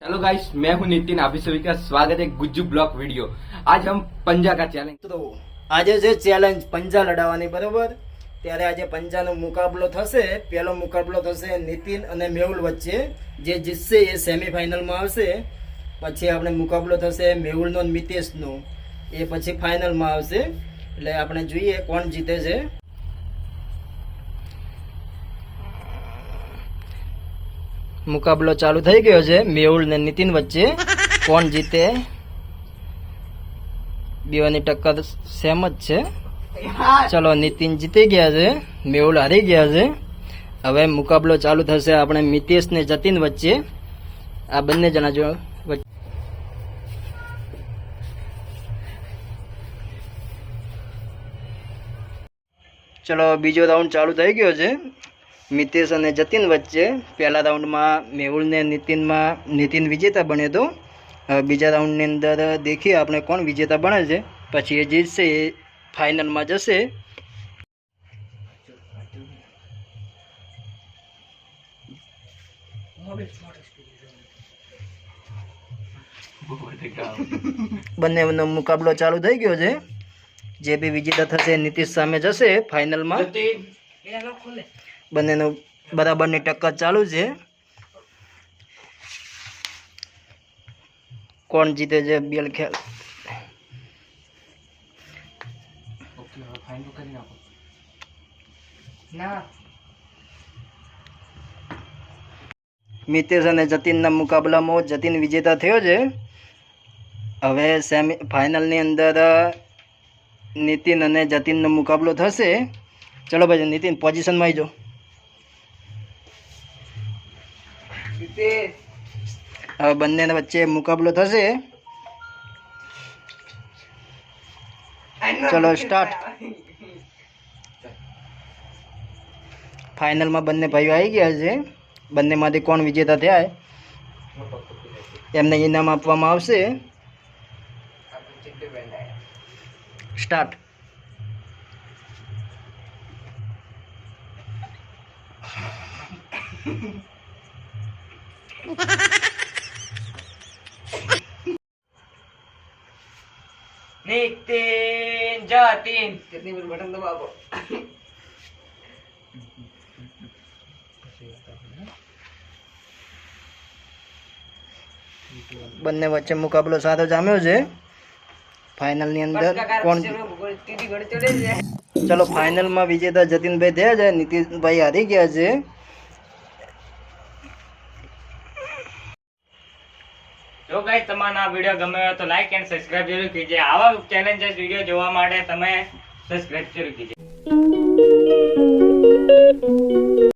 Hello guys, मैं हूं नितिन। आप सभी का स्वागत है गुज्जू ब्लॉक वीडियो। आज हम पंजा का चैलेंज તો આજે છે ચેલેન્જ પંજા લડાવવાની, બરોબર? ત્યારે આજે પંજાનો મુકાબલો થશે. પહેલો મુકાબલો થશે નીતિન અને મેહુલ વચ્ચે. જે જીતશે એ સેમીફાઇનલમાં આવશે. પછી આપણે મુકાબલો થશે મેહુલનો અને મિતેશનો, એ પછી ફાઇનલમાં આવશે. એટલે આપણે જોઈએ કોણ જીતે છે. મુકાબલો ચાલુ થઈ ગયો છે મેહુલ ને નીતિન વચ્ચે. કોણ જીતે? બેવાની ટક્કર સેમ જ છે. ચલો, નીતિન જીતી ગયા છે, મેહુલ હારી ગયા છે. હવે મુકાબલો ચાલુ થશે આપણે મિતેશ ને જતીન વચ્ચે. આ બંને જણા જો ચલો, બીજો રાઉન્ડ ચાલુ થઈ ગયો છે મિતેશ અને જતીન વચ્ચે. પહેલા રાઉન્ડમાં મેહુલ ને નીતિન વિજેતા બન્યો હતો. હવે બીજા રાઉન્ડની અંદર દેખીએ આપણે કોણ વિજેતા બને છે. પછી એ જીતશે એ ફાઇનલમાં જશે. બંનેનો મુકાબલો ચાલુ થઈ ગયો છે. જે બી વિજેતા થશે નીતિશ સામે જશે ફાઇનલમાં. બંનેનો બરાબરની ટક્કર ચાલુ છે. કોણ જીતે છે બેલ ખેલ. મિતેશ અને જતીનના મુકાબલામાં જતીન વિજેતા થયો છે. હવે સેમી ફાઇનલની અંદર નીતિન અને જતીનનો મુકાબલો થશે. ચલો ભાઈ, નીતિન પોઝિશનમાં આવી જાઓ. હવે બંને વચ્ચે મુકાબલો થશે. ચલો સ્ટાર્ટ. ફાઇનલમાં બંને ભાઈઓ આવી ગયા છે. બંનેમાંથી કોણ વિજેતા થયા એમને ઇનામ આપવામાં આવશે. સ્ટાર્ટ. નીતિન જતીન કેટલી મિનિટ બટન દબાવો. બંને વચ્ચે મુકાબલો સારો જામ્યો છે. ફાઇનલની અંદર કોણ? ચલો, ફાઇનલમાં વિજેતા જતીનભાઈ થયા છે, નીતિનભાઈ હારી ગયા છે. જો ગાઈસ, તમને આ વિડિયો ગમ્યો હોય તો લાઈક એન્ડ સબસ્ક્રાઇબ જરૂર કીજે. આવા ચેલેન્જીસ વિડિયો જોવા માટે તમે સબસ્ક્રાઇબ જરૂર કીજે.